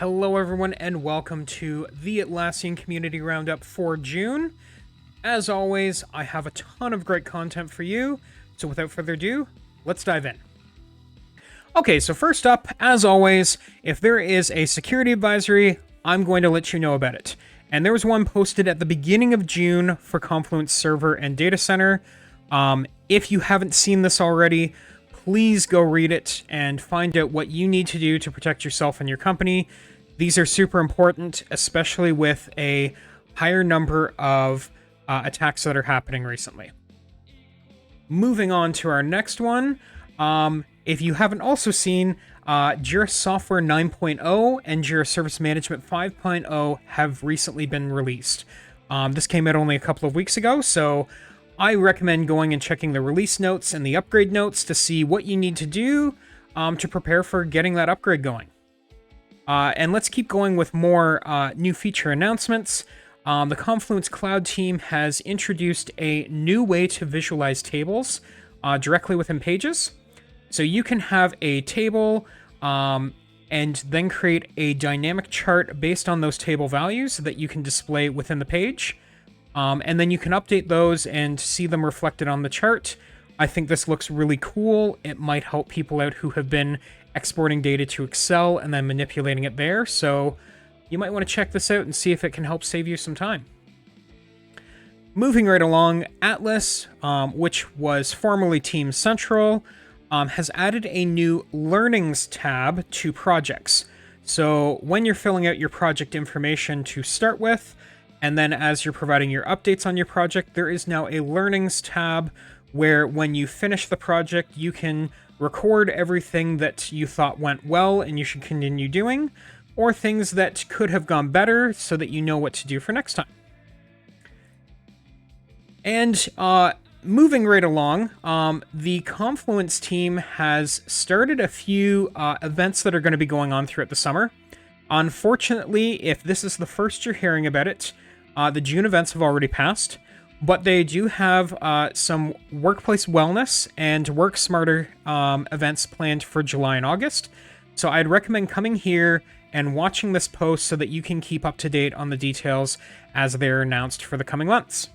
Hello, everyone, and welcome to the Atlassian Community Roundup for June. As always, I have a ton of great content for you, so without further ado, let's dive in. Okay, so first up, as always, if there is a security advisory, I'm going to let you know about it. And there was one posted at the beginning of June for Confluence Server and Data Center. If you haven't seen this already, please go read it and find out what you need to do to protect yourself and your company. These are super important, especially with a higher number of attacks that are happening recently. Moving on to our next one. If you haven't also seen, Jira Software 9.0 and Jira Service Management 5.0 have recently been released. This came out only a couple of weeks ago, so I recommend going and checking the release notes and the upgrade notes to see what you need to do to prepare for getting that upgrade going. And let's keep going with more new feature announcements. The Confluence Cloud team has introduced a new way to visualize tables directly within Pages. So you can have a table and then create a dynamic chart based on those table values that you can display within the page. And then you can update those and see them reflected on the chart. I think this looks really cool. It might help people out who have been exporting data to Excel and then manipulating it there. So you might want to check this out and see if it can help save you some time. Moving right along, Atlas, which was formerly Team Central, has added a new Learnings tab to projects. So when you're filling out your project information to start with, and then as you're providing your updates on your project, there is now a Learnings tab where when you finish the project, you can record everything that you thought went well and you should continue doing, or things that could have gone better so that you know what to do for next time. And moving right along, the Confluence team has started a few events that are going to be going on throughout the summer. Unfortunately, if this is the first you're hearing about it, the June events have already passed, but they do have some workplace wellness and work smarter events planned for July and August. So I'd recommend coming here and watching this post so that you can keep up to date on the details as they're announced for the coming months.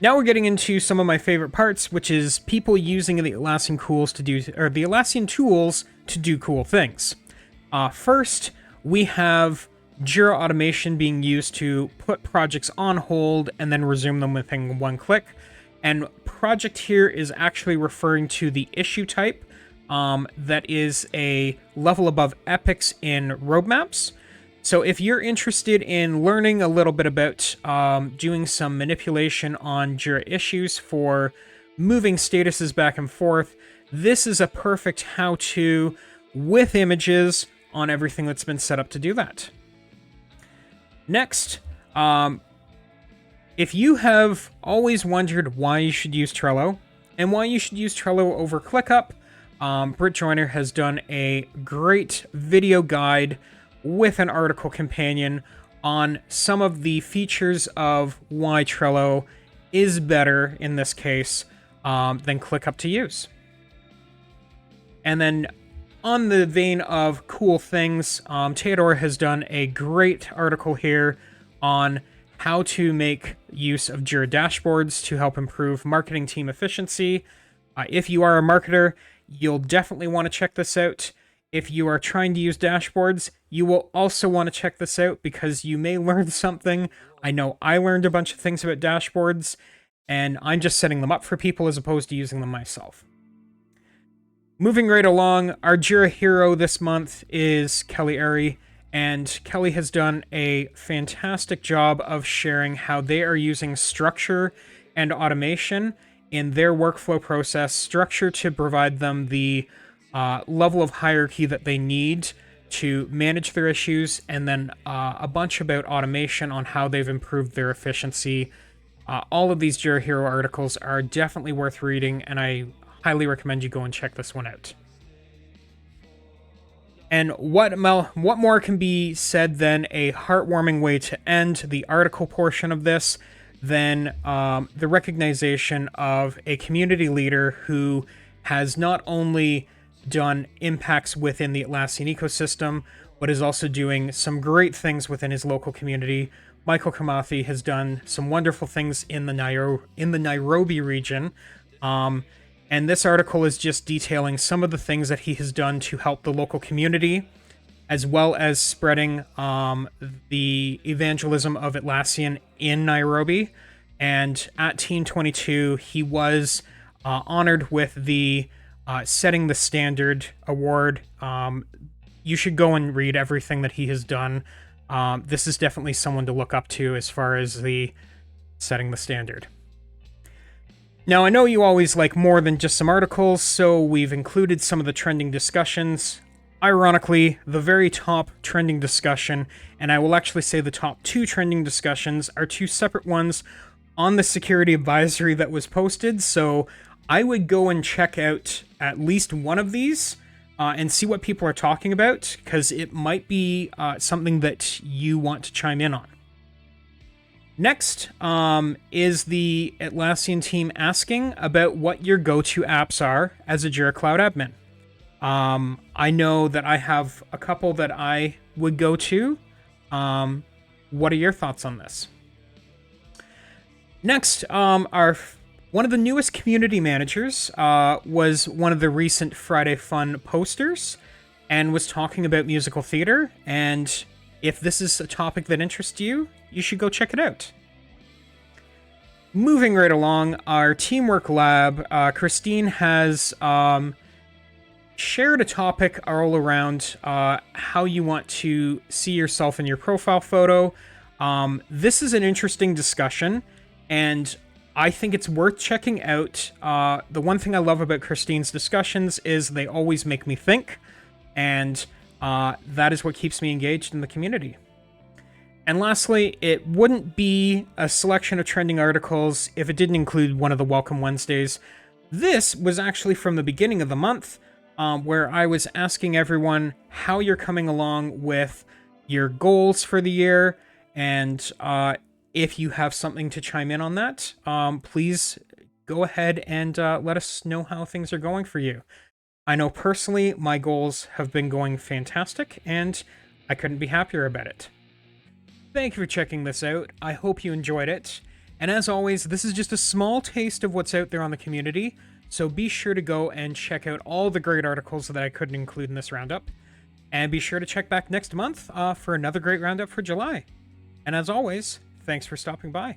Now we're getting into some of my favorite parts, which is people using the Atlassian tools to do cool things. First, we have Jira automation being used to put projects on hold and then resume them within one click. And project here is actually referring to the issue type that is a level above epics in roadmaps. So if you're interested in learning a little bit about doing some manipulation on Jira issues for moving statuses back and forth, this is a perfect how-to with images on everything that's been set up to do that. Next, if you have always wondered why you should use Trello and why you should use Trello over ClickUp, Britt Joyner has done a great video guide with an article companion on some of the features of why Trello is better in this case than ClickUp to use. And then on the vein of cool things, Theodore has done a great article here on how to make use of Jira dashboards to help improve marketing team efficiency. If you are a marketer, you'll definitely want to check this out. If you are trying to use dashboards, you will also want to check this out because you may learn something. I know I learned a bunch of things about dashboards, and I'm just setting them up for people as opposed to using them myself. Moving right along, our Jira hero this month is Kelly Airy, and Kelly has done a fantastic job of sharing how they are using structure and automation in their workflow process, structure to provide them the level of hierarchy that they need to manage their issues, and then a bunch about automation on how they've improved their efficiency. All of these Jira hero articles are definitely worth reading, and I highly recommend you go and check this one out. And what more can be said than a heartwarming way to end the article portion of this than the recognition of a community leader who has not only done impacts within the Atlassian ecosystem, but is also doing some great things within his local community. Michael Kamathi has done some wonderful things in the Nairobi region. And this article is just detailing some of the things that he has done to help the local community, as well as spreading the evangelism of Atlassian in Nairobi. And at Teen 22, he was honored with the Setting the Standard Award. You should go and read everything that he has done. This is definitely someone to look up to as far as the setting the standard. Now, I know you always like more than just some articles, so we've included some of the trending discussions. Ironically, the very top trending discussion, and I will actually say the top 2 trending discussions, are 2 separate ones on the security advisory that was posted, so I would go and check out at least one of these and see what people are talking about, because it might be something that you want to chime in on. Next is the Atlassian team asking about what your go-to apps are as a Jira Cloud admin. I know that I have a couple that I would go to. What are your thoughts on this? Next, one of the newest community managers was one of the recent Friday Fun posters and was talking about musical theater. And if this is a topic that interests you, you should go check it out. Moving right along, our Teamwork Lab, Christine has shared a topic all around how you want to see yourself in your profile photo. This is an interesting discussion, and I think it's worth checking out. The one thing I love about Christine's discussions is they always make me think, and that is what keeps me engaged in the community. And lastly, it wouldn't be a selection of trending articles if it didn't include one of the Welcome Wednesdays. This was actually from the beginning of the month, where I was asking everyone how you're coming along with your goals for the year, and if you have something to chime in on that, please go ahead and let us know how things are going for you. I know personally my goals have been going fantastic, and I couldn't be happier about it. Thank you for checking this out. I hope you enjoyed it. And as always, this is just a small taste of what's out there on the community, so be sure to go and check out all the great articles that I couldn't include in this roundup. And be sure to check back next month for another great roundup for July. And as always, thanks for stopping by.